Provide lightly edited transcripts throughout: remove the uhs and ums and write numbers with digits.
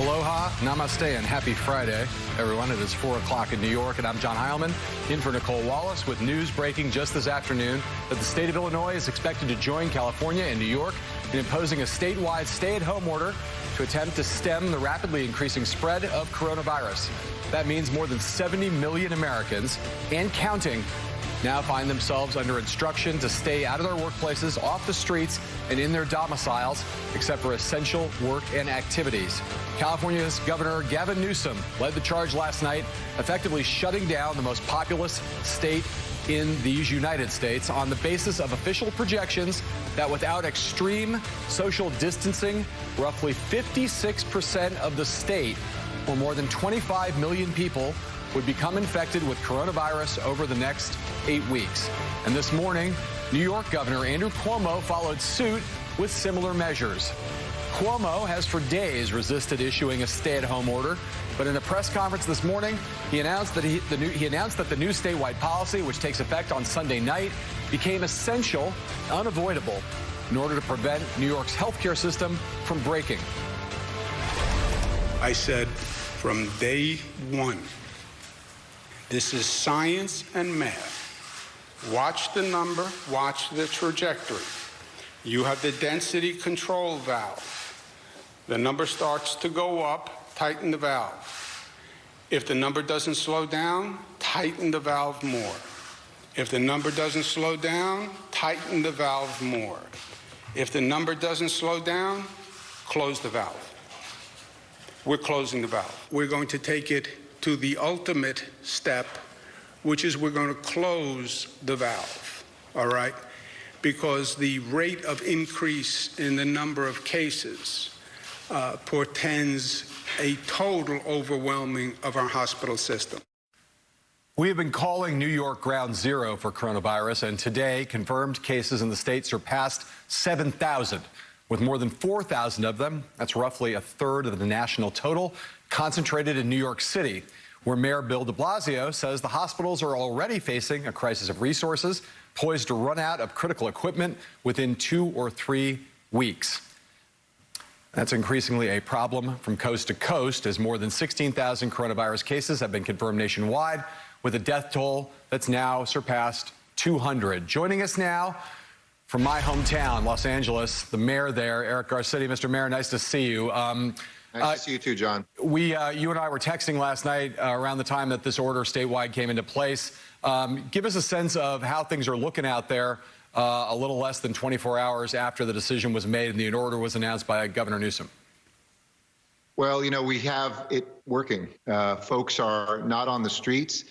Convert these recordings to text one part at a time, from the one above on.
Aloha, namaste, and happy Friday, everyone. It is 4 o'clock in New York, and I'm John Heilman, in for Nicole Wallace, with news breaking just this afternoon that the state of Illinois is expected to join California and New York in imposing a statewide stay-at-home order to attempt to stem the rapidly increasing spread of coronavirus. That means more than 70 million Americans, and counting, now find themselves under instruction to stay out of their workplaces, off the streets, and in their domiciles, except for essential work and activities. California's Governor Gavin Newsom led the charge last night, effectively shutting down the most populous state in these United States on the basis of official projections that without extreme social distancing, roughly 56% of the state, or more than 25 million people, would become infected with coronavirus over the next 8 weeks. And this morning, New York Governor Andrew Cuomo followed suit with similar measures. Cuomo has for days resisted issuing a stay-at-home order, but in a press conference this morning, he announced that the new statewide policy, which takes effect on Sunday night, became essential, unavoidable, in order to prevent New York's healthcare system from breaking. I said from day one, this is science and math. Watch the number, watch the trajectory. You have the density control valve. The number starts to go up, tighten the valve. If the number doesn't slow down, tighten the valve more. If the number doesn't slow down, tighten the valve more. If the number doesn't slow down, close the valve. We're closing the valve. We're going to take it to the ultimate step, which is we're going to close the valve, all right? Because the rate of increase in the number of cases portends a total overwhelming of our hospital system. We have been calling New York ground zero for coronavirus, and today confirmed cases in the state surpassed 7,000, with more than 4,000 of them, that's roughly a third of the national total, concentrated in New York City, where Mayor Bill de Blasio says the hospitals are already facing a crisis of resources, poised to run out of critical equipment within 2 or 3 weeks. That's increasingly a problem from coast to coast, as more than 16,000 coronavirus cases have been confirmed nationwide, with a death toll that's now surpassed 200. Joining us now from my hometown, Los Angeles, the mayor there, Eric Garcetti. Mr. Mayor, nice to see you. Nice to see you too, John. You and I were texting last night around the time that this order statewide came into place. Give us a sense of how things are looking out there a little less than 24 hours after the decision was made and the order was announced by Governor Newsom. Well, you know, we have it working. Folks are not on the streets.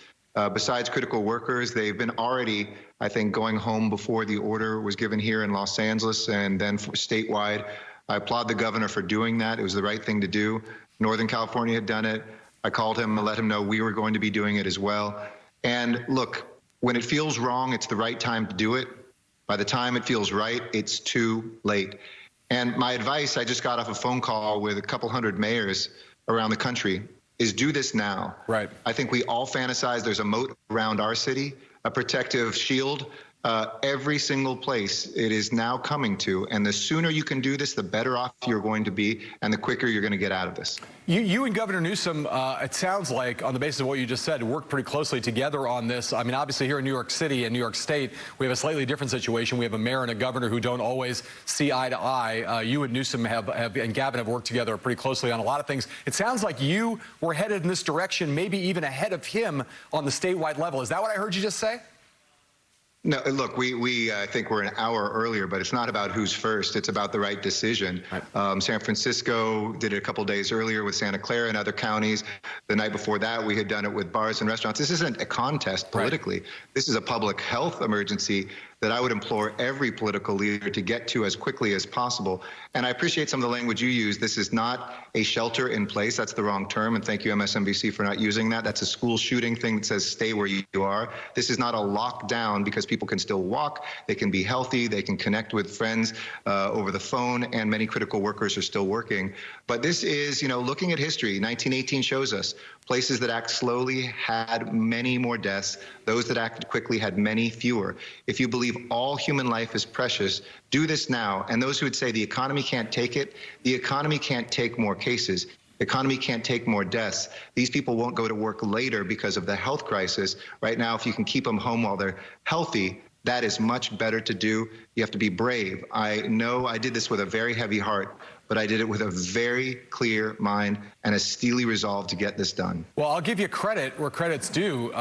Besides critical workers, they've been already, I think, going home before the order was given here in Los Angeles and then statewide. I applaud the governor for doing that. It was the right thing to do. Northern California had done it. I called him and let him know we were going to be doing it as well. And look, when it feels wrong, it's the right time to do it. By the time it feels right, it's too late. And my advice, I just got off a phone call with a couple hundred mayors around the country, is do this now. Right. I think we all fantasize there's a moat around our city, a protective shield. Every single place it is now coming to, and the sooner you can do this, the better off you're going to be, and the quicker you're going to get out of this. You and Governor Newsom, it sounds like, on the basis of what you just said, worked pretty closely together on this. I mean, obviously here in New York City and New York State, we have a slightly different situation. We have a mayor and a governor who don't always see eye to eye. You and Newsom and Gavin have worked together pretty closely on a lot of things. It sounds like you were headed in this direction, maybe even ahead of him on the statewide level. Is that what I heard you just say? No, look, I think we're an hour earlier, but it's not about who's first. It's about the right decision. Right. San Francisco did it a couple days earlier with Santa Clara and other counties. The night before that, we had done it with bars and restaurants. This isn't a contest politically. Right. This is a public health emergency that I would implore every political leader to get to as quickly as possible. And I appreciate some of the language you use. This is not a shelter in place. That's the wrong term. And thank you, MSNBC, for not using that. That's a school shooting thing that says stay where you are. This is not a lockdown, because people can still walk. They can be healthy. They can connect with friends over the phone. And many critical workers are still working. But this is, looking at history, 1918 shows us places that act slowly had many more deaths. Those that acted quickly had many fewer. If you believe all human life is precious, do this now. And those who would say the economy can't take it, the economy can't take more cases. The economy can't take more deaths. These people won't go to work later because of the health crisis. Right now, if you can keep them home while they're healthy, that is much better to do. You have to be brave. I know I did this with a very heavy heart, but I did it with a very clear mind and a steely resolve to get this done. Well, I'll give you credit where credit's due.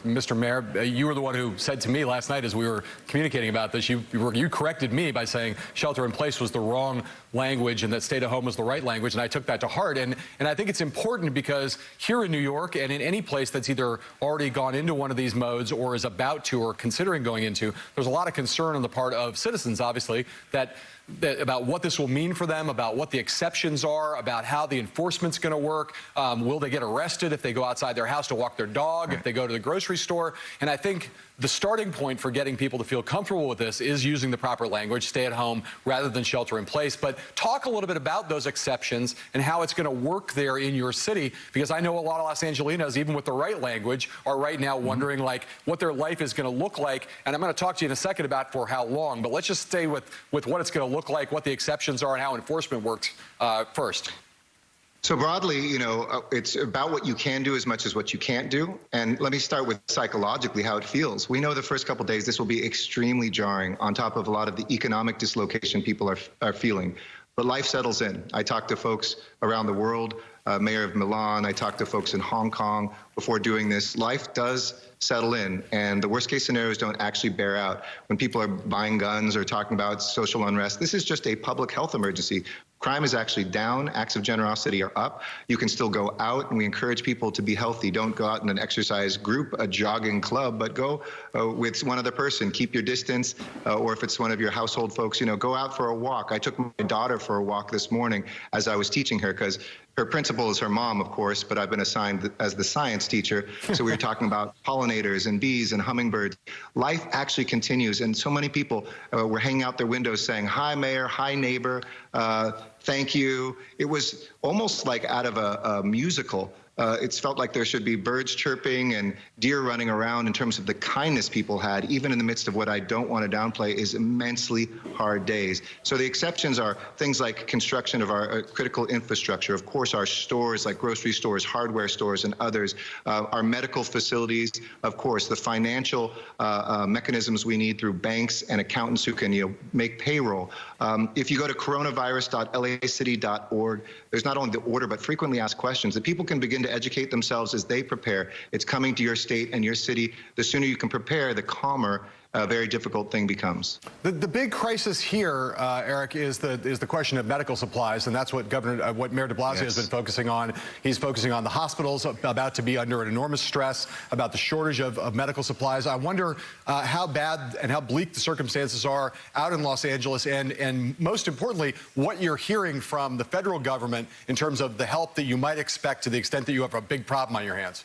Mr. Mayor, you were the one who said to me last night as we were communicating about this, you corrected me by saying shelter in place was the wrong language and that stay at home was the right language, and I took that to heart. And I think it's important because here in New York and in any place that's either already gone into one of these modes or is about to or considering going into, there's a lot of concern on the part of citizens, obviously, that about what this will mean for them, about what the exceptions are, about how the enforcement's going to work. Will they get arrested if they go outside their house to walk their dog, if they go to the grocery store? And I think the starting point for getting people to feel comfortable with this is using the proper language, stay at home, rather than shelter in place. But talk a little bit about those exceptions and how it's going to work there in your city, because I know a lot of Los Angelinos, even with the right language, are right now wondering like what their life is going to look like. And I'm going to talk to you in a second about for how long, but let's just stay with what it's going to look like, what the exceptions are, and how enforcement works first. So broadly, you know, it's about what you can do as much as what you can't do. And let me start with psychologically how it feels. We know the first couple of days this will be extremely jarring on top of a lot of the economic dislocation people are feeling. But life settles in. I talked to folks around the world, Mayor of Milan, I talked to folks in Hong Kong before doing this. Life does settle in, and the worst case scenarios don't actually bear out. When people are buying guns or talking about social unrest, this is just a public health emergency. Crime is actually down. Acts of generosity are up. You can still go out, and we encourage people to be healthy. Don't go out in an exercise group, a jogging club, but go with one other person. Keep your distance, or if it's one of your household folks, you know, go out for a walk. I took my daughter for a walk this morning as I was teaching her, because her principal is her mom, of course, but I've been assigned as the science teacher. So we were talking about pollinators and bees and hummingbirds. Life actually continues, and so many people were hanging out their windows saying, "Hi, Mayor. Hi, neighbor. Thank you." It was almost like out of a musical. It's felt like there should be birds chirping and deer running around in terms of the kindness people had, even in the midst of what I don't want to downplay is immensely hard days. So the exceptions are things like construction of our critical infrastructure, of course, our stores like grocery stores, hardware stores, and others, our medical facilities, of course, the financial mechanisms we need through banks and accountants who can, you know, make payroll. If you go to coronavirus.lacity.org, there's not only the order, but frequently asked questions that people can begin to educate themselves as they prepare. It's coming to your state and your city. The sooner you can prepare, the calmer a very difficult thing becomes. The big crisis here, Eric, is the question of medical supplies, and that's what what Mayor de Blasio has been focusing on. He's focusing on the hospitals about to be under an enormous stress, about the shortage of medical supplies. I wonder how bad and how bleak the circumstances are out in Los Angeles, and most importantly, what you're hearing from the federal government in terms of the help that you might expect to the extent that you have a big problem on your hands.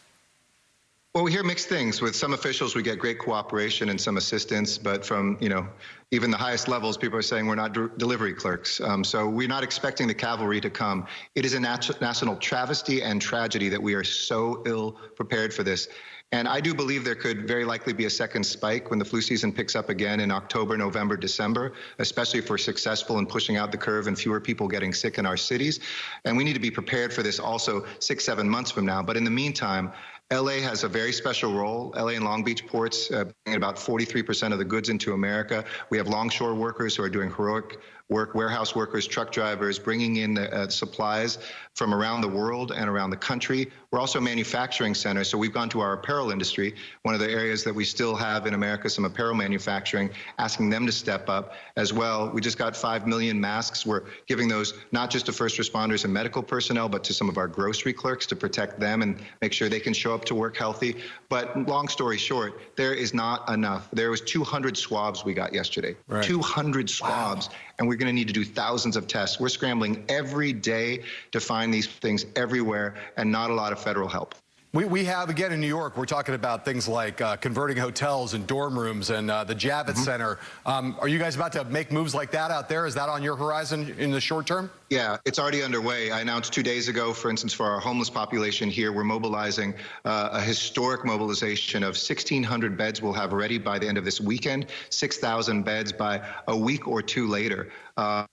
Well, we hear mixed things. With some officials, we get great cooperation and some assistance, but from, you know, even the highest levels, people are saying we're not delivery clerks. So we're not expecting the cavalry to come. It is a national travesty and tragedy that we are so ill prepared for this. And I do believe there could very likely be a second spike when the flu season picks up again in October, November, December, especially if we're successful in pushing out the curve and fewer people getting sick in our cities. And we need to be prepared for this also 6-7 months from now. But in the meantime, LA has a very special role. LA and Long Beach ports bring about 43% of the goods into America. We have longshore workers who are doing heroic work, warehouse workers, truck drivers, bringing in supplies from around the world and around the country. We're also a manufacturing center, so we've gone to our apparel industry, one of the areas that we still have in America, some apparel manufacturing, asking them to step up as well. We just got 5 million masks. We're giving those not just to first responders and medical personnel, but to some of our grocery clerks to protect them and make sure they can show up to work healthy. But long story short, there is not enough. There was 200 swabs we got yesterday, 200 swabs. Wow. And we're going to need to do thousands of tests. We're scrambling every day to find these things everywhere, and not a lot of federal help. We have, again, in New York, we're talking about things like converting hotels and dorm rooms and the Javits Center. Are you guys about to make moves like that out there? Is that on your horizon in the short term? Yeah, it's already underway. I announced 2 days ago, for instance, for our homeless population here, we're mobilizing a historic mobilization of 1,600 beds we'll have ready by the end of this weekend, 6,000 beds by a week or two later.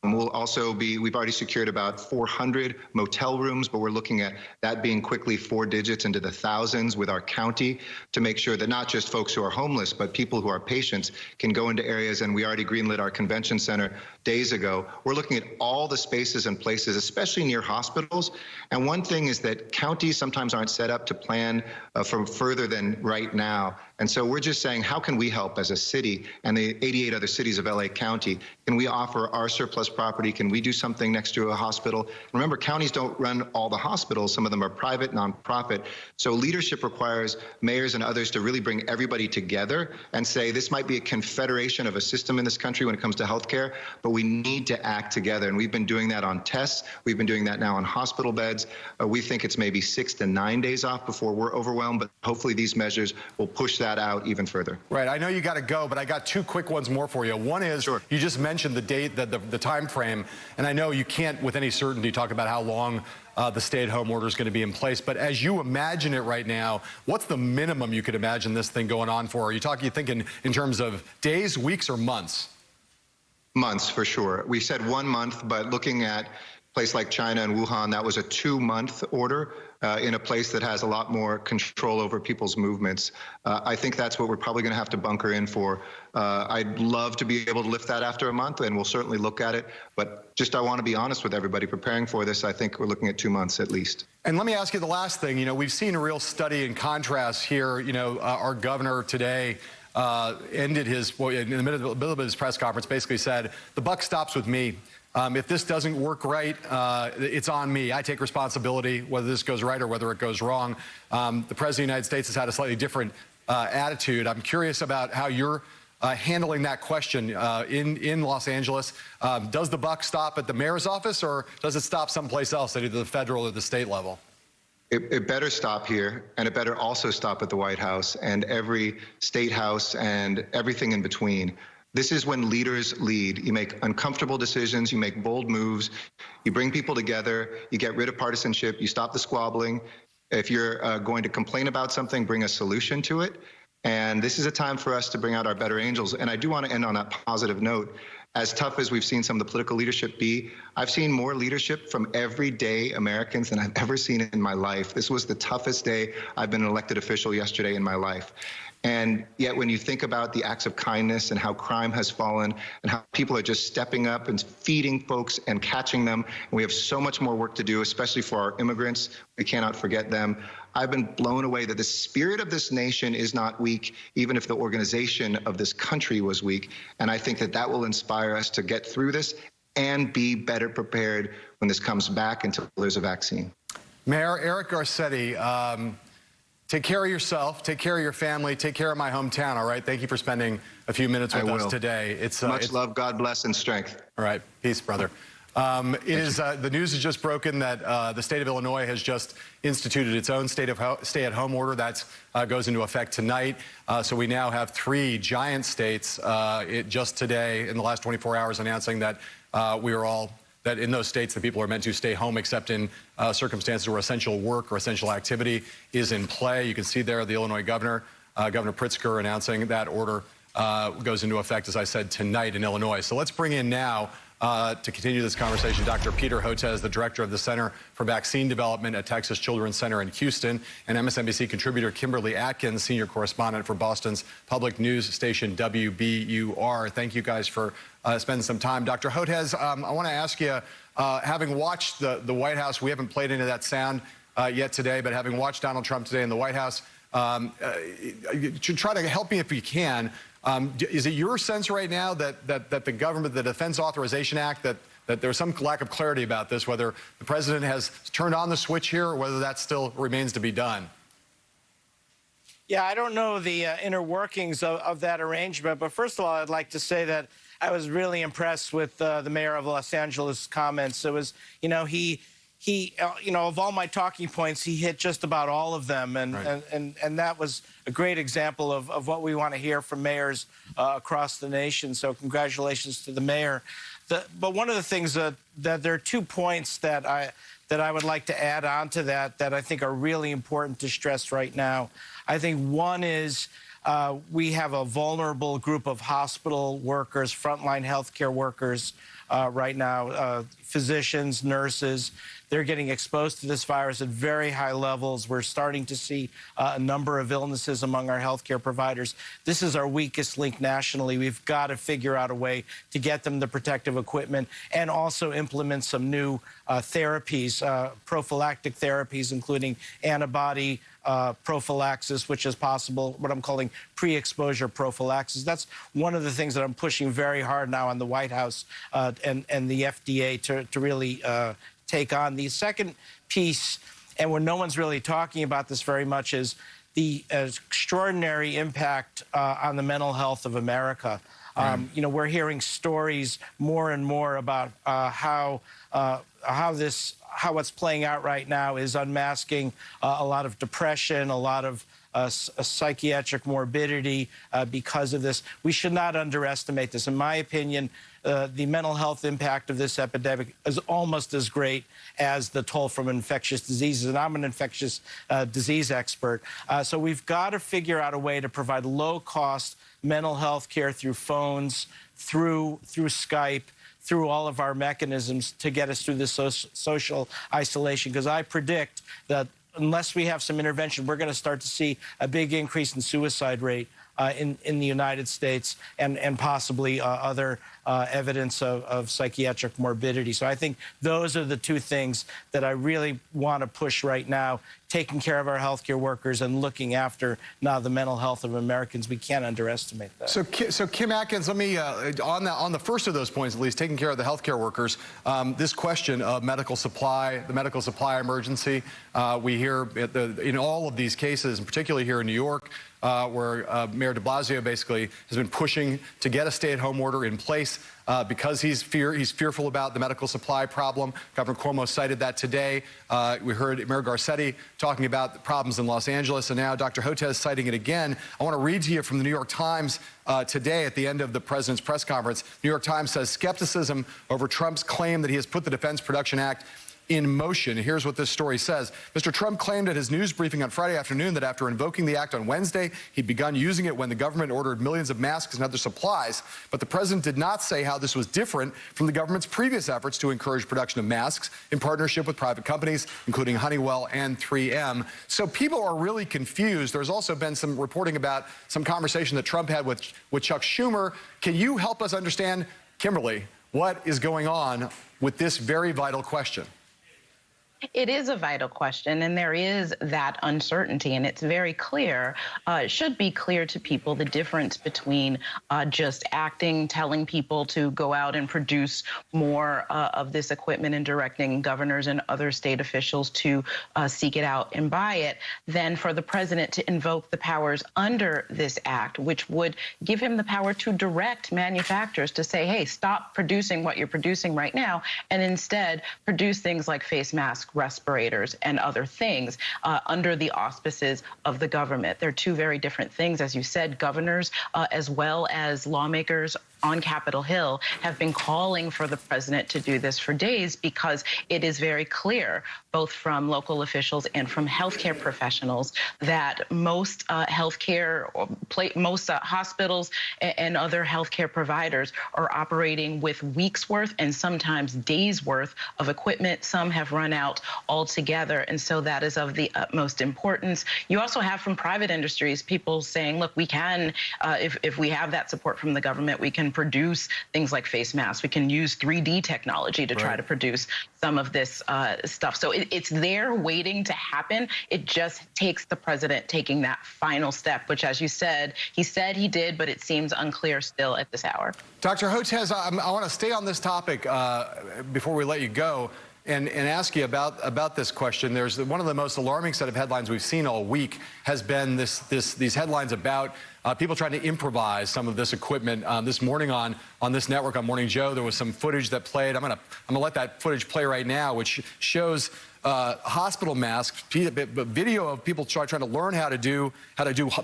We'll also we've already secured about 400 motel rooms, but we're looking at that being quickly 4 digits into the thousands with our county to make sure that not just folks who are homeless, but people who are patients can go into areas. And we already greenlit our convention center days ago. We're looking at all the spaces and places, especially near hospitals. And one thing is that counties sometimes aren't set up to plan for further than right now. And so we're just saying, how can we help as a city and the 88 other cities of LA County? Can we offer our surplus property? Can we do something next to a hospital? Remember, counties don't run all the hospitals. Some of them are private, nonprofit. So leadership requires mayors and others to really bring everybody together and say, this might be a confederation of a system in this country when it comes to healthcare, but we need to act together. And we've been doing that on tests. We've been doing that now on hospital beds. We think it's maybe 6 to 9 days off before we're overwhelmed, but hopefully these measures will push that out even further. Right. I know you got to go, but I got 2 quick ones more for you. One is, Sure. You just mentioned the date, the time frame, and I know you can't with any certainty talk about how long the stay-at-home order is going to be in place. But as you imagine it right now, what's the minimum you could imagine this thing going on for? Are you thinking in terms of days, weeks, or months? Months, for sure. We said 1 month, but looking at a place like China and Wuhan, that was a 2-month order in a place that has a lot more control over people's movements. I think that's what we're probably going to have to bunker in for. I'd love to be able to lift that after a month, and we'll certainly look at it. But just I want to be honest with everybody preparing for this. I think we're looking at 2 months at least. And let me ask you the last thing. You know, we've seen a real study in contrast here. You know, our governor today ended his, well, in the middle of his press conference, basically said, the buck stops with me. If this doesn't work right, it's on me. I take responsibility, whether this goes right or whether it goes wrong. The President of the United States has had a slightly different attitude. I'm curious about how you're handling that question in Los Angeles. Does the buck stop at the mayor's office, or does it stop someplace else at either the federal or the state level? It better stop here, and it better also stop at the White House and every state house and everything in between. This is when leaders lead. You make uncomfortable decisions, you make bold moves, you bring people together, you get rid of partisanship, you stop the squabbling. If you're going to complain about something, bring a solution to it. And this is a time for us to bring out our better angels. And I do want to end on that positive note. As tough as we've seen some of the political leadership be, I've seen more leadership from everyday Americans than I've ever seen in my life. This was the toughest day I've been an elected official yesterday in my life. And yet when you think about the acts of kindness and how crime has fallen and how people are just stepping up and feeding folks and catching them, and we have so much more work to do, especially for our immigrants. We cannot forget them. I've been blown away that the spirit of this nation is not weak, even if the organization of this country was weak. And I think that that will inspire us to get through this and be better prepared when this comes back until there's a vaccine. Mayor Eric Garcetti, take care of yourself, take care of your family, take care of my hometown, all right? Thank you for spending a few minutes with us today. Much love, God bless, and strength. All right, peace, brother. The news has just broken that the state of Illinois has just instituted its own stay-at-home order that goes into effect tonight. So we now have 3 giant states just today in the last 24 hours announcing that that in those states the people are meant to stay home except in circumstances where essential work or essential activity is in play. You can see there the Illinois governor, Governor Pritzker, announcing that order goes into effect, as I said, tonight in Illinois. So let's bring in now, to continue this conversation, Dr. Peter Hotez, the director of the Center for Vaccine Development at Texas Children's Center in Houston, and MSNBC contributor Kimberly Atkins, senior correspondent for Boston's public news station WBUR. Thank you guys for spending some time. Dr. Hotez, I want to ask you, having watched the White House, we haven't played any of that sound yet today, but having watched Donald Trump today in the White House, try to help me if you can. Is it your sense right now that the government, the Defense Authorization Act, that there's some lack of clarity about this, whether the president has turned on the switch here or whether that still remains to be done? Yeah, I don't know the inner workings of that arrangement, but first of all, I'd like to say that I was really impressed with the mayor of Los Angeles' comments. It was, you know, he he, of all my talking points, he hit just about all of them, and that was a great example of what we want to hear from mayors across the nation. So congratulations to the mayor. But one of the things that there are 2 points that I would like to add on to that I think are really important to stress right now. I think one is we have a vulnerable group of hospital workers, frontline healthcare workers right now, physicians, nurses. They're getting exposed to this virus at very high levels. We're starting to see a number of illnesses among our healthcare providers. This is our weakest link nationally. We've got to figure out a way to get them the protective equipment and also implement some new therapies, prophylactic therapies, including antibody prophylaxis, which is possible, what I'm calling pre-exposure prophylaxis. That's one of the things that I'm pushing very hard now on the White House and the FDA to really take on. The second piece, and when no one's really talking about this very much, is the extraordinary impact on the mental health of America. We're hearing stories more and more about how what's playing out right now is unmasking a lot of depression, a lot of psychiatric morbidity because of this. We should not underestimate this. In my opinion, the mental health impact of this epidemic is almost as great as the toll from infectious diseases, and I'm an infectious disease expert. So we've got to figure out a way to provide low-cost mental health care through phones, through Skype, through all of our mechanisms to get us through this social isolation, because I predict that unless we have some intervention, we're going to start to see a big increase in suicide rate in the United States and possibly other evidence of psychiatric morbidity. So I think those are the 2 things that I really want to push right now, taking care of our healthcare workers and looking after now the mental health of Americans. We can't underestimate that. So Kim Atkins, let me, on the first of those points, at least, taking care of the healthcare workers, this question of medical supply, the medical supply emergency, we hear in all of these cases, and particularly here in New York, where Mayor de Blasio basically has been pushing to get a stay-at-home order in place because he's fearful about the medical supply problem. Governor Cuomo cited that today. We heard Mayor Garcetti talking about the problems in Los Angeles, and now Dr. Hotez citing it again. I want to read to you from the New York Times today at the end of the president's press conference. New York Times says skepticism over Trump's claim that he has put the Defense Production Act in motion. Here's what this story says. Mr. Trump claimed at his news briefing on Friday afternoon that after invoking the act on Wednesday, he'd begun using it when the government ordered millions of masks and other supplies. But the president did not say how this was different from the government's previous efforts to encourage production of masks in partnership with private companies, including Honeywell and 3M. So people are really confused. There's also been some reporting about some conversation that Trump had with Chuck Schumer. Can you help us understand, Kimberly, what is going on with this very vital question? It is a vital question, and there is that uncertainty, and it's very clear, it should be clear to people the difference between just acting, telling people to go out and produce more of this equipment and directing governors and other state officials to seek it out and buy it, than for the president to invoke the powers under this act, which would give him the power to direct manufacturers to say, hey, stop producing what you're producing right now, and instead produce things like face masks, respirators, and other things under the auspices of the government. They're 2 very different things. As you said, governors as well as lawmakers on Capitol Hill have been calling for the president to do this for days because it is very clear, both from local officials and from healthcare professionals, that most most hospitals and other healthcare providers are operating with weeks worth and sometimes days worth of equipment. Some have run out altogether, and so that is of the utmost importance. You also have from private industries people saying, look, we can, if we have that support from the government, we can produce things like face masks. We can use 3D technology to try to produce some of this stuff. So it's there waiting to happen. It just takes the president taking that final step, which, as you said he did, but it seems unclear still at this hour. Dr. Hotez, I want to stay on this topic before we let you go. and ask you about this question. There's one of the most alarming set of headlines we've seen all week has been these headlines about people trying to improvise some of this equipment. This morning on this network, on Morning Joe, there was some footage that played. I'm gonna let that footage play right now, which shows hospital masks, video of people trying to learn how to do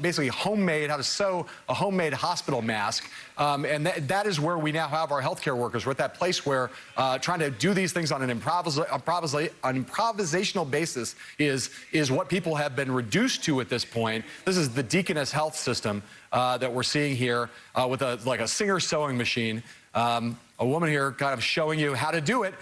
basically homemade, how to sew a homemade hospital mask. And that is where we now have our healthcare workers. We're at that place where trying to do these things on an improvisational basis is what people have been reduced to at this point. This is the Deaconess Health System that we're seeing here with like a Singer sewing machine. A woman here kind of showing you how to do it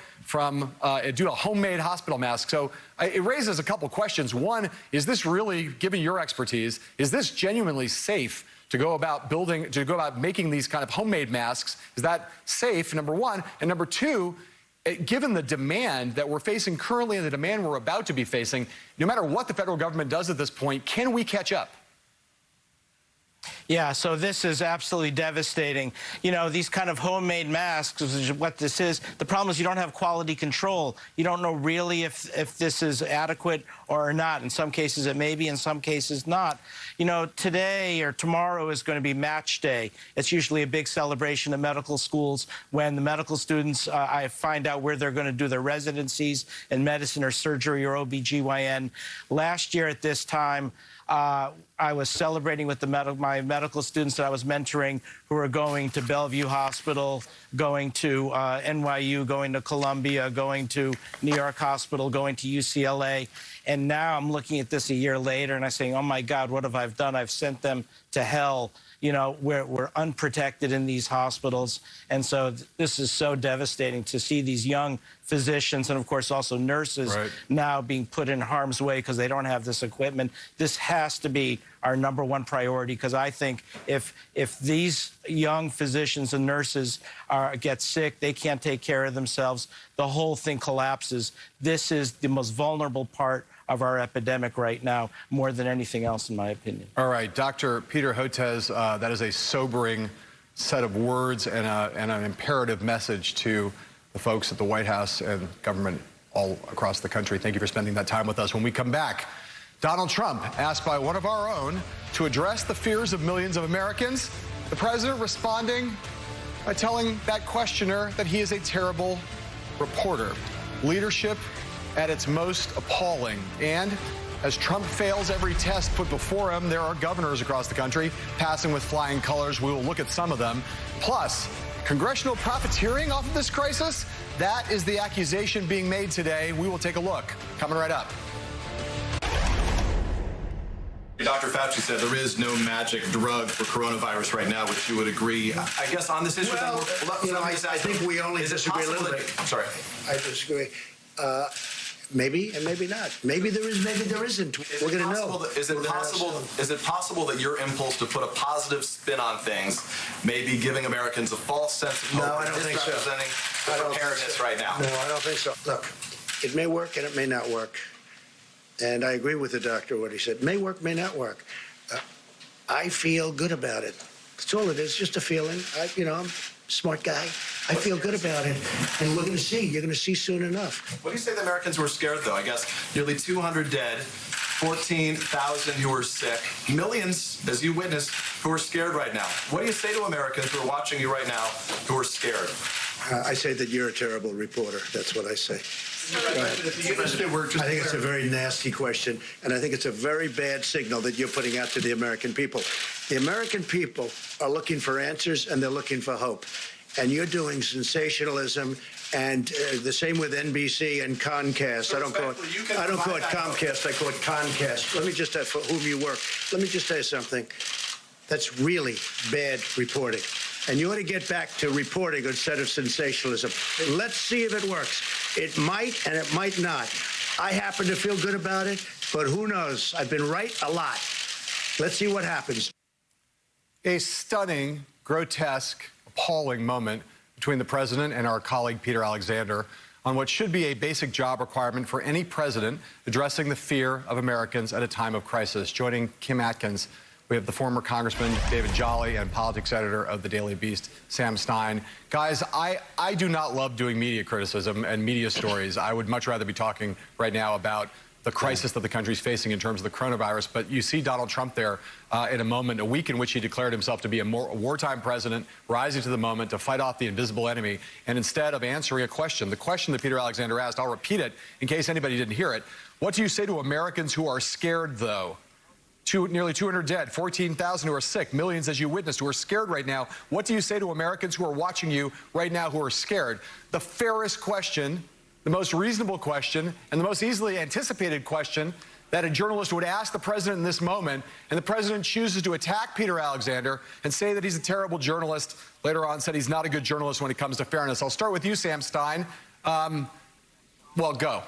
do a homemade hospital mask. So it raises a couple questions. One, is this really, given your expertise, is this genuinely safe to go about making these kind of homemade masks? Is that safe, number one? And number two, given the demand that we're facing currently and the demand we're about to be facing, no matter what the federal government does at this point, can we catch up? Yeah, so this is absolutely devastating. You know, these kind of homemade masks, which is what this is, the problem is you don't have quality control. You don't know really if this is adequate or not. In some cases it may be, in some cases not. You know, today or tomorrow is going to be match day. It's usually a big celebration in medical schools when the medical students, I find out where they're going to do their residencies in medicine or surgery or OBGYN. Last year at this time, I was celebrating with my medical students that I was mentoring who are going to Bellevue Hospital, going to NYU, going to Columbia, going to New York Hospital, going to UCLA. And now I'm looking at this a year later and I'm saying, oh my God, what have I done? I've sent them to hell. You know, we're unprotected in these hospitals. And so this is so devastating to see these young physicians and, of course, also nurses now being put in harm's way because they don't have this equipment. This has to be our #1 priority, because I think if these young physicians and nurses get sick, they can't take care of themselves, the whole thing collapses. This is the most vulnerable part of our epidemic right now, more than anything else, in my opinion. All right, Dr. Peter Hotez, that is a sobering set of words and an imperative message to the folks at the White House and government all across the country. Thank you for spending that time with us. When we come back, Donald Trump asked by one of our own to address the fears of millions of Americans. The president responding by telling that questioner that he is a terrible reporter. Leadership at its most appalling. And as Trump fails every test put before him, there are governors across the country passing with flying colors. We will look at some of them. Plus, congressional profiteering off of this crisis? That is the accusation being made today. We will take a look. Coming right up. Dr. Fauci said there is no magic drug for coronavirus right now, which you would agree. I guess on this issue, I think we only disagree a little bit. I'm sorry. I disagree. Maybe and maybe not. Maybe there is, maybe there isn't. We're going to know. Is it possible that your impulse to put a positive spin on things may be giving Americans a false sense of hope? No, I don't think so. Misrepresenting preparedness right now. No, I don't think so. Look, it may work and it may not work. And I agree with the doctor, what he said. May work, may not work. I feel good about it. That's all it is, just a feeling. I'm a smart guy. I feel good about it. And we're going to see. You're going to see soon enough. What do you say the Americans were scared, though? I guess nearly 200 dead, 14,000 who are sick, millions, as you witnessed, who are scared right now. What do you say to Americans who are watching you right now who are scared? I say that you're a terrible reporter. That's what I say. I think it's a very nasty question, and I think it's a very bad signal that you're putting out to the American people. The American people are looking for answers, and they're looking for hope. And you're doing sensationalism, and the same with NBC and Comcast. I don't call it Comcast. I call it Concast. Let me just say for whom you work. Let me just say something. That's really bad reporting. And you ought to get back to reporting instead of sensationalism. Let's see if it works. It might and it might not. I happen to feel good about it, but who knows? I've been right a lot. Let's see what happens. A stunning, grotesque, appalling moment between the president and our colleague Peter Alexander on what should be a basic job requirement for any president addressing the fear of Americans at a time of crisis. Joining Kim Atkins We have the former Congressman David Jolly and politics editor of the Daily Beast, Sam Stein. Guys, I do not love doing media criticism and media stories. I would much rather be talking right now about the crisis that the country's facing in terms of the coronavirus. But you see Donald Trump there in a week in which he declared himself to be a wartime president, rising to the moment to fight off the invisible enemy. And instead of answering a question, the question that Peter Alexander asked, I'll repeat it in case anybody didn't hear it. What do you say to Americans who are scared, though? Nearly 200 dead, 14,000 who are sick, millions, as you witnessed, who are scared right now. What do you say to Americans who are watching you right now who are scared? The fairest question, the most reasonable question, and the most easily anticipated question that a journalist would ask the president in this moment, and the president chooses to attack Peter Alexander and say that he's a terrible journalist. Later on said he's not a good journalist when it comes to fairness. I'll start with you, Sam Stein. Well, go.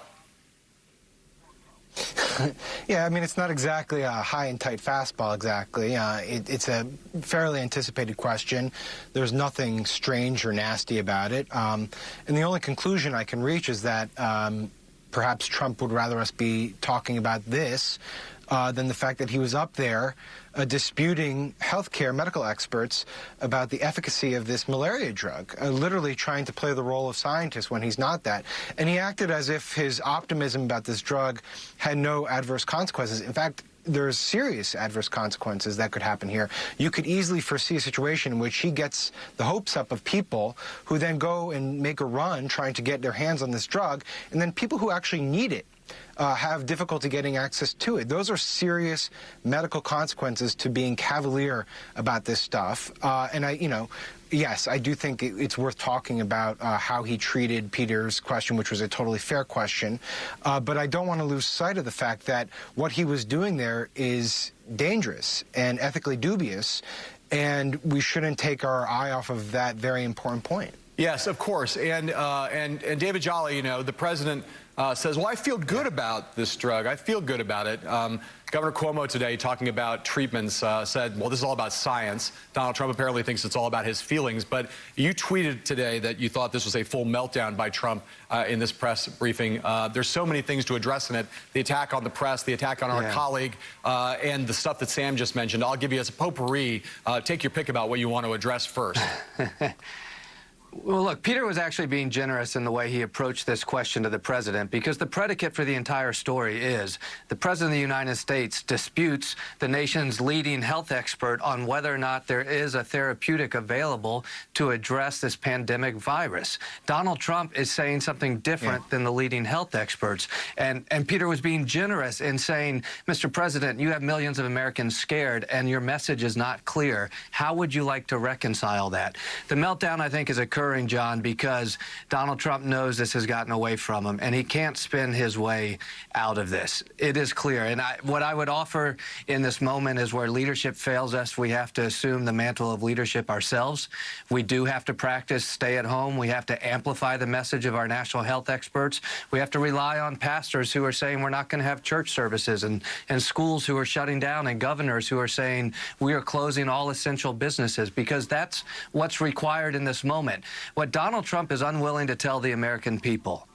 Yeah, I mean, it's not exactly a high and tight fastball, exactly. It's a fairly anticipated question. There's nothing strange or nasty about it. And the only conclusion I can reach is that perhaps Trump would rather us be talking about this than the fact that he was up there disputing healthcare medical experts about the efficacy of this malaria drug, literally trying to play the role of scientist when he's not that. And he acted as if his optimism about this drug had no adverse consequences. In fact, there's serious adverse consequences that could happen here. You could easily foresee a situation in which he gets the hopes up of people who then go and make a run trying to get their hands on this drug, and then people who actually need it have difficulty getting access to it. Those are serious medical consequences to being cavalier about this stuff. And yes, I do think it's worth talking about how he treated Peter's question, which was a totally fair question. But I don't want to lose sight of the fact that what he was doing there is dangerous and ethically dubious, and we shouldn't take our eye off of that very important point. Yes, of course. And David Jolly, the president says, well, I feel good about this drug. I feel good about it. Governor Cuomo today, talking about treatments, said, well, this is all about science. Donald Trump apparently thinks it's all about his feelings. But you tweeted today that you thought this was a full meltdown by Trump in this press briefing. There's so many things to address in it. The attack on the press, the attack on our colleague, and the stuff that Sam just mentioned. I'll give you as a potpourri. Take your pick about what you want to address first. Well, look, Peter was actually being generous in the way he approached this question to the president, because the predicate for the entire story is the president of the United States disputes the nation's leading health expert on whether or not there is a therapeutic available to address this pandemic virus. Donald Trump is saying something different than the leading health experts. And Peter was being generous in saying, Mr. President, you have millions of Americans scared and your message is not clear. How would you like to reconcile that? The meltdown, I think, is occurring, John, because Donald Trump knows this has gotten away from him, and he can't spin his way out of this. It is clear. And what I would offer in this moment is where leadership fails us, we have to assume the mantle of leadership ourselves. We do have to practice stay at home. We have to amplify the message of our national health experts. We have to rely on pastors who are saying we're not going to have church services, and schools who are shutting down, and governors who are saying we are closing all essential businesses, because that's what's required in this moment. What Donald Trump is unwilling to tell the American people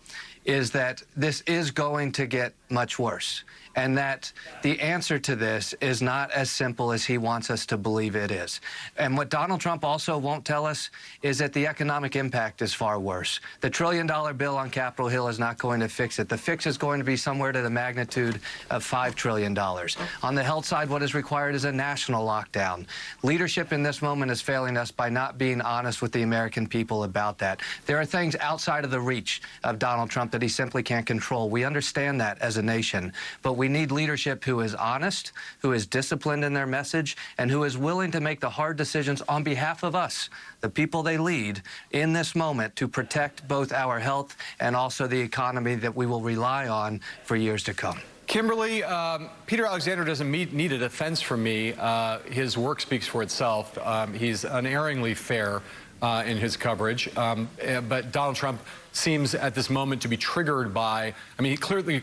is that this is going to get much worse, and that the answer to this is not as simple as he wants us to believe it is. And what Donald Trump also won't tell us is that the economic impact is far worse. The $1 trillion bill on Capitol Hill is not going to fix it. The fix is going to be somewhere to the magnitude of $5 trillion. On the health side, what is required is a national lockdown. Leadership in this moment is failing us by not being honest with the American people about that. There are things outside of the reach of Donald Trump that he simply can't control. We understand that as a nation, but we need leadership who is honest, who is disciplined in their message, and who is willing to make the hard decisions on behalf of us, the people they lead, in this moment to protect both our health and also the economy that we will rely on for years to come. Kimberly, Peter Alexander doesn't need a defense from me. His work speaks for itself. He's unerringly fair. in his coverage. But Donald Trump seems at this moment to be triggered by, I mean, clearly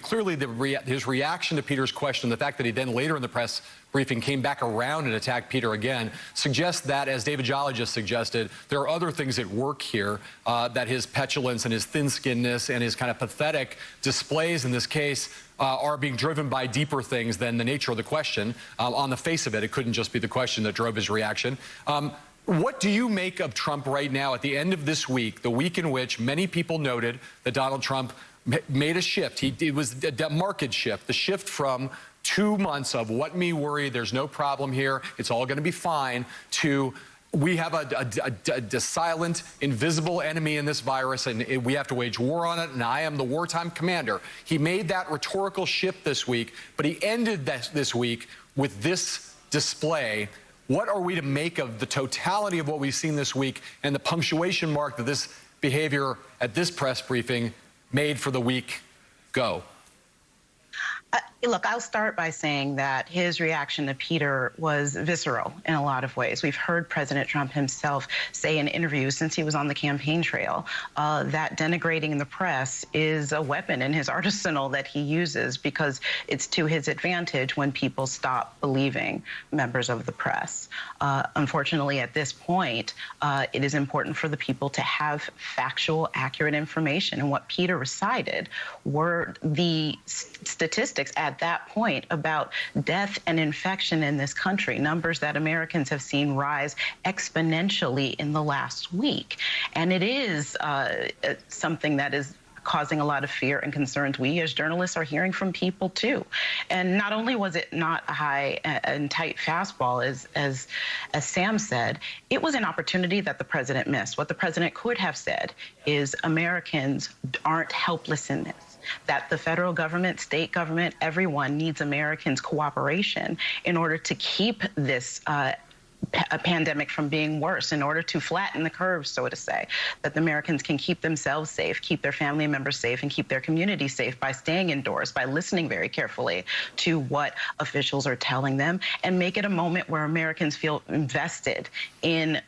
his reaction to Peter's question, the fact that he then later in the press briefing came back around and attacked Peter again, suggests that, as David Jolly just suggested, there are other things at work here, that his petulance and his thin-skinnedness and his kind of pathetic displays in this case are being driven by deeper things than the nature of the question. On the face of it, it couldn't just be the question that drove his reaction. What do you make of Trump right now at the end of this week, the week in which many people noted that Donald Trump made a shift? It was a marked shift, the shift from 2 months of what me worry, there's no problem here, it's all going to be fine, to we have a silent, invisible enemy in this virus, and we have to wage war on it, and I am the wartime commander. He made that rhetorical shift this week, but he ended this week with this display. What are we to make of the totality of what we've seen this week and the punctuation mark that this behavior at this press briefing made for the week go? Look, I'll start by saying that his reaction to Peter was visceral in a lot of ways. We've heard President Trump himself say in interviews since he was on the campaign trail that denigrating the press is a weapon in his arsenal that he uses because it's to his advantage when people stop believing members of the press. Unfortunately, at this point, it is important for the people to have factual, accurate information. And what Peter recited were the statistics at that point about death and infection in this country, numbers that Americans have seen rise exponentially in the last week. And it is something that is causing a lot of fear and concerns. We as journalists are hearing from people too. And not only was it not a high and tight fastball, as Sam said, it was an opportunity that the president missed. What the president could have said is Americans aren't helpless in this, that the federal government, state government, everyone needs Americans' cooperation in order to keep this a pandemic from being worse, in order to flatten the curve, so to say, that the Americans can keep themselves safe, keep their family members safe, and keep their community safe by staying indoors, by listening very carefully to what officials are telling them, and make it a moment where Americans feel invested in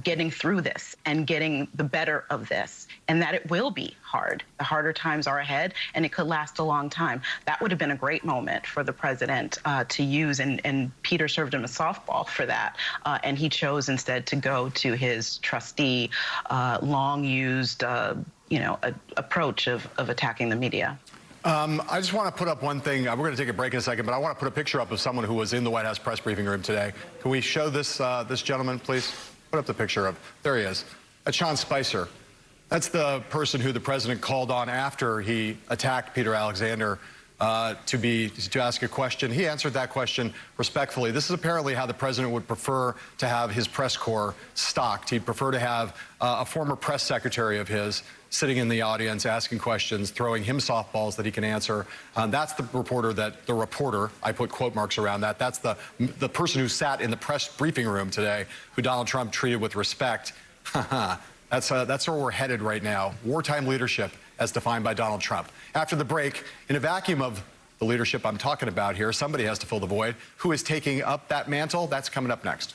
getting through this and getting the better of this, and that it will be hard. The harder times are ahead, and it could last a long time. That would have been a great moment for the president to use, and Peter served him a softball for that. And he chose instead to go to his trusty, long-used, approach of attacking the media. I just want to put up one thing. We're going to take a break in a second, but I want to put a picture up of someone who was in the White House press briefing room today. Can we show this this gentleman, please? Put up the picture of. There he is. That's Sean Spicer. That's the person who the president called on after he attacked Peter Alexander to ask a question. He answered that question respectfully. This is apparently how the president would prefer to have his press corps stocked. He'd prefer to have a former press secretary of his sitting in the audience, asking questions, throwing him softballs that he can answer. That's the reporter, I put quote marks around that. That's the person who sat in the press briefing room today, who Donald Trump treated with respect. That's where we're headed right now. Wartime leadership as defined by Donald Trump. After the break, in a vacuum of the leadership I'm talking about here, somebody has to fill the void. Who is taking up that mantle? That's coming up next.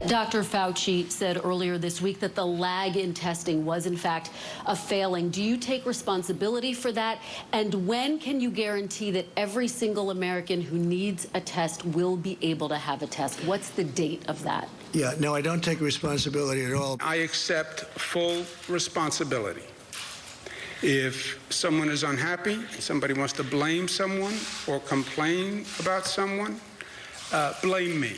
Dr. Fauci said earlier this week that the lag in testing was, in fact, a failing. Do you take responsibility for that? And when can you guarantee that every single American who needs a test will be able to have a test? What's the date of that? Yeah, no, I don't take responsibility at all. I accept full responsibility. If someone is unhappy, somebody wants to blame someone or complain about someone, blame me.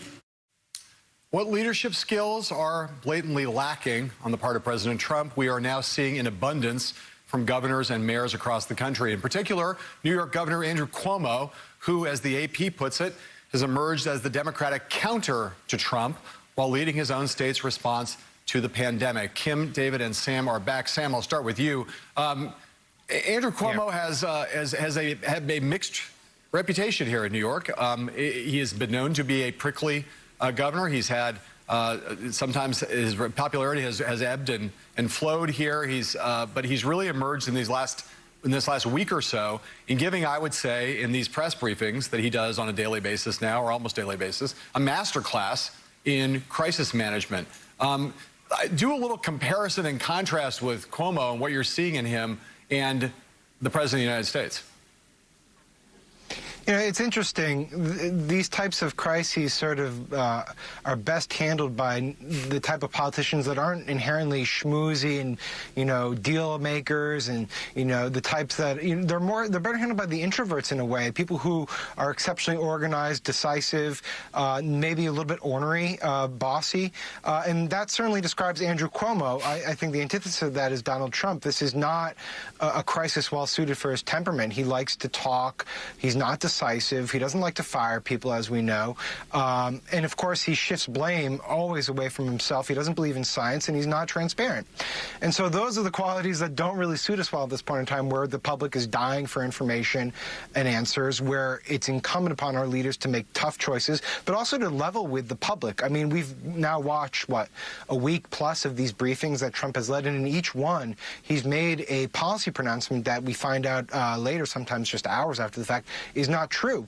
What leadership skills are blatantly lacking on the part of President Trump, we are now seeing in abundance from governors and mayors across the country. In particular, New York Governor Andrew Cuomo, who, as the AP puts it, has emerged as the Democratic counter to Trump while leading his own state's response to the pandemic. Kim, David, and Sam are back. Sam, I'll start with you. Andrew Cuomo has a mixed reputation here in New York. He has been known to be a prickly governor. He's had sometimes his popularity has ebbed and flowed here. But he's really emerged in this last week or so in giving, I would say, in these press briefings that he does on a daily basis now, or almost daily basis, a masterclass in crisis management. Do a little comparison and contrast with Cuomo and what you're seeing in him and the President of the United States. You know, it's interesting. These types of crises sort of are best handled by the type of politicians that aren't inherently schmoozy and, you know, deal makers, and, you know, the types that, you know, they're better handled by the introverts in a way, people who are exceptionally organized, decisive, maybe a little bit ornery, bossy, and that certainly describes Andrew Cuomo. I think the antithesis of that is Donald Trump. This is not a crisis well suited for his temperament. He likes to talk. He's not decisive. He doesn't like to fire people, as we know. And, of course, he shifts blame always away from himself. He doesn't believe in science, and he's not transparent. And so those are the qualities that don't really suit us well at this point in time, where the public is dying for information and answers, where it's incumbent upon our leaders to make tough choices, but also to level with the public. I mean, we've now watched, what, a week plus of these briefings that Trump has led, and in each one, he's made a policy pronouncement that we find out later, sometimes just hours after the fact, is not true.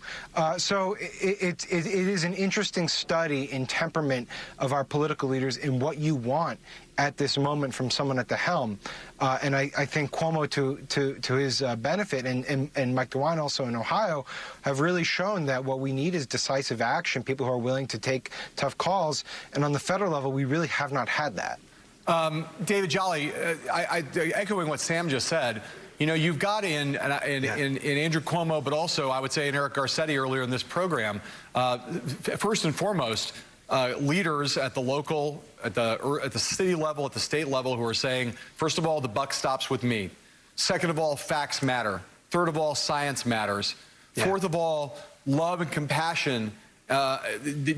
So it is an interesting study in temperament of our political leaders and what you want at this moment from someone at the helm. And I think Cuomo, to his benefit, and Mike DeWine also in Ohio, have really shown that what we need is decisive action, people who are willing to take tough calls. And on the federal level, we really have not had that. David Jolly, echoing what Sam just said, you know, you've got in Andrew Cuomo, but also I would say in Eric Garcetti earlier in this program, first and foremost, leaders at the local, at the city level, at the state level, who are saying, first of all, the buck stops with me. Second of all, facts matter. Third of all, science matters. Yeah. Fourth of all, love and compassion.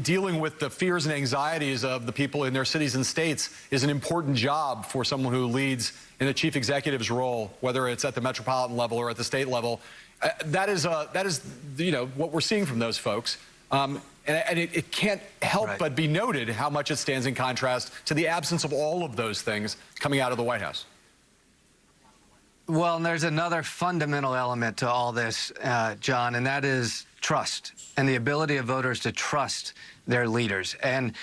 Dealing with the fears and anxieties of the people in their cities and states is an important job for someone who leads in a chief executive's role, whether it's at the metropolitan level or at the state level. That is you know, what we're seeing from those folks. And it can't help but be noted how much it stands in contrast to the absence of all of those things coming out of the White House. Well, and there's another fundamental element to all this, John, and that is trust and the ability of voters to trust their leaders. And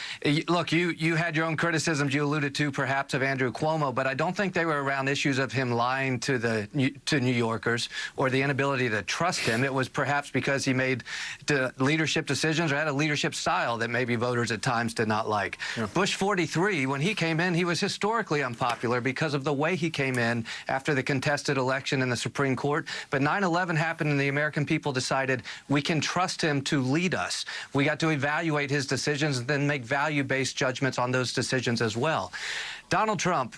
look, you had your own criticisms you alluded to, perhaps, of Andrew Cuomo, but I don't think they were around issues of him lying to New Yorkers or the inability to trust him. It was perhaps because he made leadership decisions or had a leadership style that maybe voters at times did not like. Yeah. Bush 43, when he came in, he was historically unpopular because of the way he came in after the contested election in the Supreme Court. But 9/11 happened, and the American people decided we can trust him to lead us. We got to evaluate his decisions and then make value-based judgments on those decisions as well. Donald Trump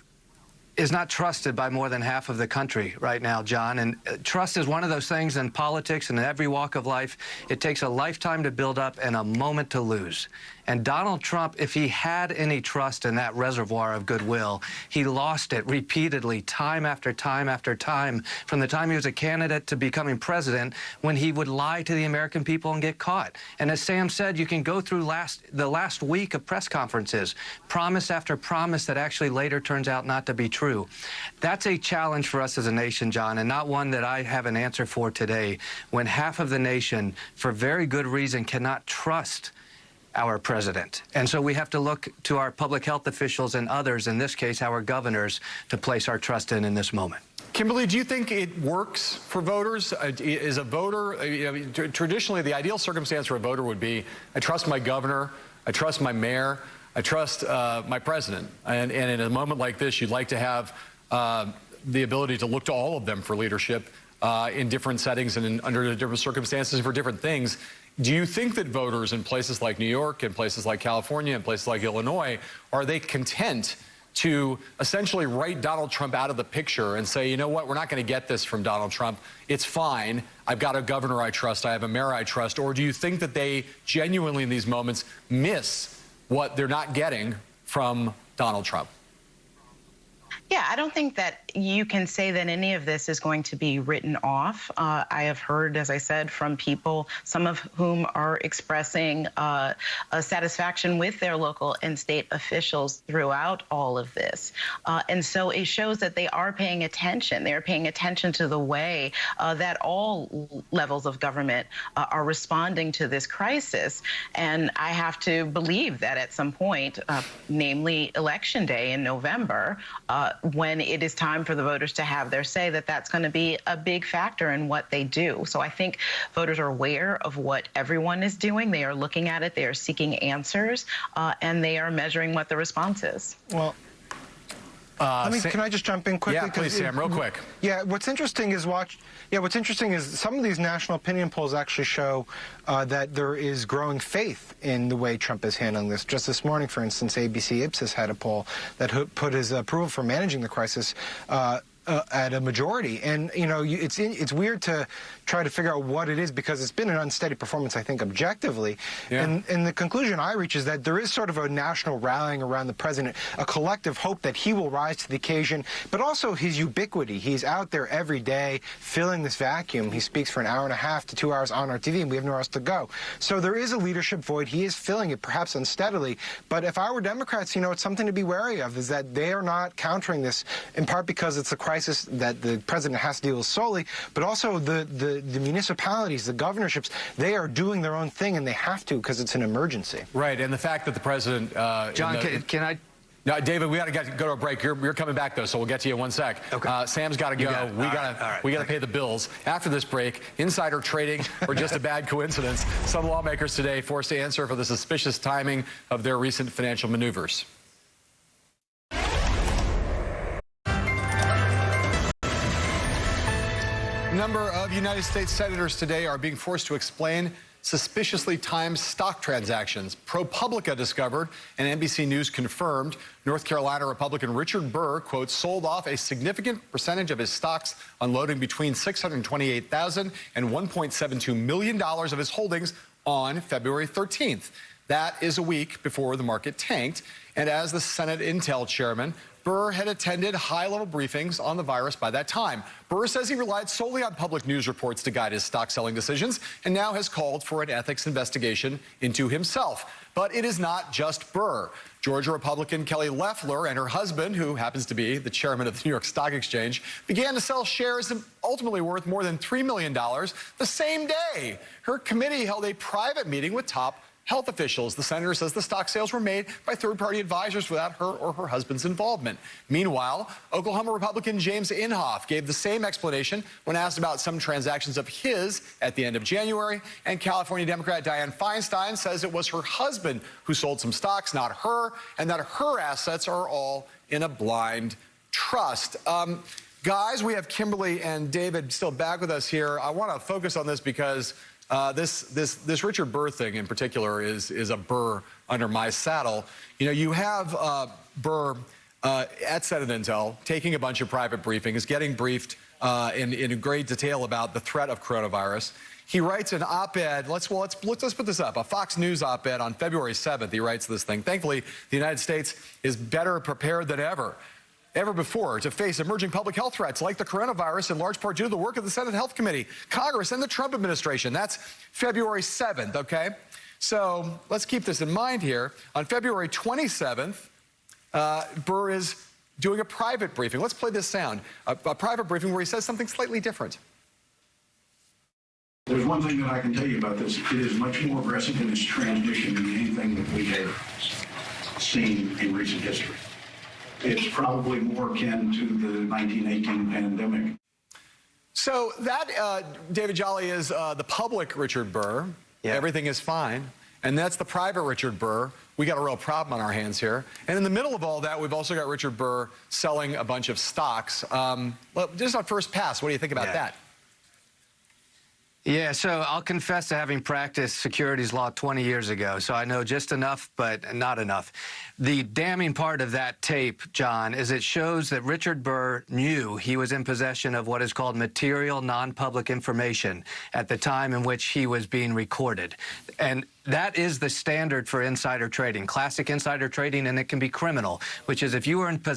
is not trusted by more than half of the country right now, John. And trust is one of those things in politics and in every walk of life. It takes a lifetime to build up and a moment to lose. And Donald Trump, if he had any trust in that reservoir of goodwill, he lost it repeatedly, time after time after time, from the time he was a candidate to becoming president, when he would lie to the American people and get caught. And as Sam said, you can go through the last week of press conferences, promise after promise that actually later turns out not to be true. That's a challenge for us as a nation, John, and not one that I have an answer for today, when half of the nation, for very good reason, cannot trust our president. And so we have to look to our public health officials and others, in this case our governors, to place our trust in this moment. Kimberly, do you think it works for voters? Is a voter, traditionally the ideal circumstance for a voter would be, I trust my governor, I trust my mayor, I trust my president. And in a moment like this, you'd like to have the ability to look to all of them for leadership in different settings and under different circumstances for different things. Do you think that voters in places like New York and places like California and places like Illinois, are they content to essentially write Donald Trump out of the picture and say, you know what, we're not going to get this from Donald Trump. It's fine. I've got a governor I trust. I have a mayor I trust. Or do you think that they genuinely in these moments miss what they're not getting from Donald Trump? Yeah, I don't think that you can say that any of this is going to be written off. I have heard, as I said, from people, some of whom are expressing a satisfaction with their local and state officials throughout all of this. And so it shows that they are paying attention. They're paying attention to the way that all levels of government are responding to this crisis. And I have to believe that at some point, namely Election Day in November, when it is time for the voters to have their say, that's going to be a big factor in what they do. So I think voters are aware of what everyone is doing. They are looking at it. They are seeking answers, and they are measuring what the response is. Well, can I just jump in quickly? Yeah, please, Sam, real quick. Yeah, what's interesting is some of these national opinion polls actually show that there is growing faith in the way Trump is handling this. Just this morning, for instance, ABC Ipsos had a poll that put his approval for managing the crisis at a majority. And, you know, it's weird to try to figure out what it is because it's been an unsteady performance, I think, objectively. Yeah. And the conclusion I reach is that there is sort of a national rallying around the president, a collective hope that he will rise to the occasion, but also his ubiquity. He's out there every day filling this vacuum. He speaks for an hour and a half to 2 hours on our TV, and we have nowhere else to go. So there is a leadership void. He is filling it, perhaps unsteadily. But if I were Democrats, you know, it's something to be wary of, is that they are not countering this, in part because it's a crisis that the president has to deal with solely, but also the municipalities, the governorships, they are doing their own thing, and they have to because it's an emergency. Right, and the fact that the president... John, can I... No, David, we got to go to a break. You're coming back, though, so we'll get to you in 1 sec. Okay. Sam's got to go. We got to pay the bills. After this break, insider trading or just a bad coincidence? Some lawmakers today forced to answer for the suspicious timing of their recent financial maneuvers. A number of United States senators today are being forced to explain suspiciously timed stock transactions. ProPublica discovered, and NBC News confirmed, North Carolina Republican Richard Burr, quote, sold off a significant percentage of his stocks, unloading between $628,000 and $1.72 million of his holdings on February 13th. That is a week before the market tanked. And as the Senate Intel chairman, Burr had attended high-level briefings on the virus by that time. Burr says he relied solely on public news reports to guide his stock-selling decisions and now has called for an ethics investigation into himself. But it is not just Burr. Georgia Republican Kelly Loeffler and her husband, who happens to be the chairman of the New York Stock Exchange, began to sell shares ultimately worth more than $3 million the same day. Her committee held a private meeting with top health officials. The senator says the stock sales were made by third-party advisors without her or her husband's involvement. Meanwhile, Oklahoma Republican James Inhofe gave the same explanation when asked about some transactions of his at the end of January. And California Democrat Dianne Feinstein says it was her husband who sold some stocks, not her, and that her assets are all in a blind trust. Guys, we have Kimberly and David still back with us here. I want to focus on this because this Richard Burr thing in particular is a burr under my saddle. You know, you have Burr at Senate Intel taking a bunch of private briefings, getting briefed in great detail about the threat of coronavirus. He writes an op-ed. Let's put this up. A Fox News op-ed on February 7th. He writes this thing. Thankfully, the United States is better prepared than ever before to face emerging public health threats like the coronavirus, in large part due to the work of the Senate Health Committee, Congress, and the Trump administration. That's February 7th, okay? So let's keep this in mind here. On February 27th, Burr is doing a private briefing. Let's play this sound. A private briefing where he says something slightly different. There's one thing that I can tell you about this. It is much more aggressive in its transmission than anything that we have seen in recent history. It's probably more akin to the 1918 pandemic. So that, David Jolly, is the public Richard Burr. Yeah. Everything is fine. And that's the private Richard Burr. We got a real problem on our hands here. And in the middle of all that, we've also got Richard Burr selling a bunch of stocks. Well, just on first pass, what do you think about that? Yeah, so I'll confess to having practiced securities law 20 years ago, so I know just enough, but not enough. The damning part of that tape, John, is it shows that Richard Burr knew he was in possession of what is called material non-public information at the time in which he was being recorded. And That is the standard for insider trading, classic insider trading, and it can be criminal, which is if you are in possession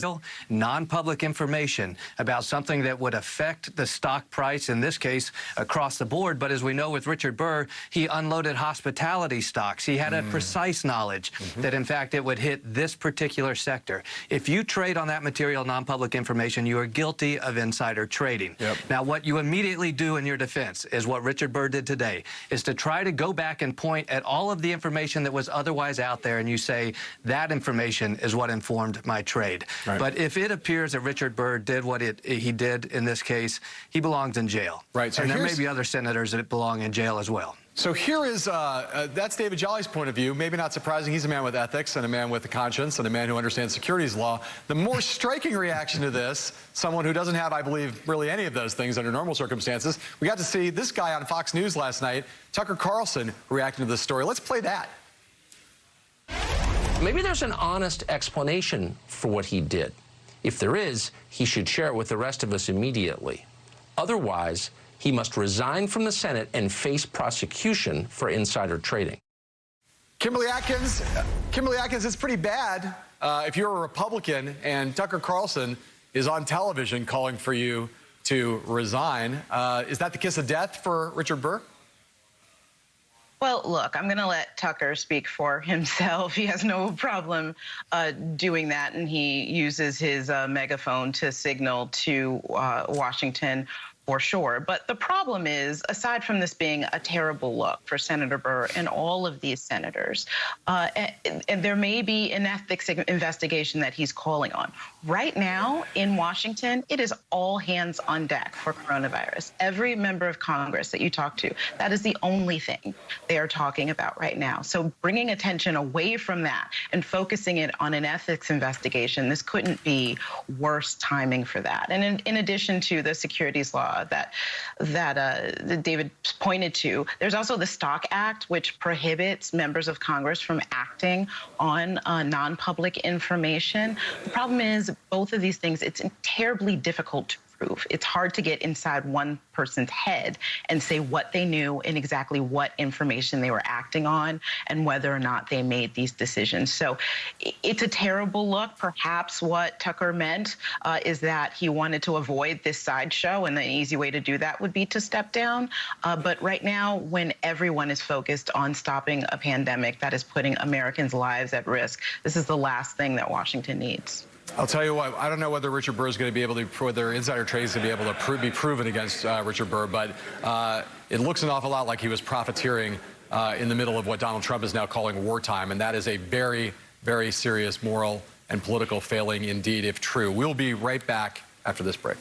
non-public information about something that would affect the stock price, in this case, across the board. But as we know with Richard Burr, he unloaded hospitality stocks. He had a precise knowledge that, in fact, it would hit this particular sector. If you trade on that material non-public information, you are guilty of insider trading. Now, what you immediately do in your defense is what Richard Burr did today, is to try to go back and point at all of the information that was otherwise out there, and you say, that information is what informed my trade. But if it appears that Richard Burr did what he did in this case, he belongs in jail. So and there may be other senators that belong in jail as well. So here is, that's David Jolly's point of view. Maybe not surprising. He's a man with ethics and a man with a conscience and a man who understands securities law. The more striking reaction to this, someone who doesn't have, I believe, really any of those things under normal circumstances, we got to see this guy on Fox News last night, Tucker Carlson, reacting to this story. Let's play that. Maybe there's an honest explanation for what he did. If there is, he should share it with the rest of us immediately. Otherwise, he must resign from the Senate and face prosecution for insider trading. Kimberly Atkins, it's pretty bad if you're a Republican and Tucker Carlson is on television calling for you to resign. Is that the kiss of death for Richard Burr? Well, look, I'm going to let Tucker speak for himself. He has no problem doing that, and he uses his megaphone to signal to Washington for sure. But the problem is, aside from this being a terrible look for Senator Burr and all of these senators, and there may be an ethics investigation that he's calling on. Right now in Washington, it is all hands on deck for coronavirus. Every member of Congress that you talk to, that is the only thing they are talking about right now. So bringing attention away from that and focusing it on an ethics investigation, this couldn't be worse timing for that. And in addition to the securities law that David pointed to, there's also the Stock Act, which prohibits members of Congress from acting on non-public information. The problem is both of these things, it's terribly difficult to prove. It's hard to get inside one person's head and say what they knew and exactly what information they were acting on and whether or not they made these decisions. So it's a terrible look. Perhaps what Tucker meant is that he wanted to avoid this sideshow, and the easy way to do that would be to step down. But right now, when everyone is focused on stopping a pandemic that is putting Americans' lives at risk, this is the last thing that Washington needs. I'll tell you what, I don't know whether Richard Burr is going to be able to, whether insider trading is going to be able to be proven against Richard Burr, but it looks an awful lot like he was profiteering in the middle of what Donald Trump is now calling wartime, and that is a very, very serious moral and political failing indeed, if true. We'll be right back after this break.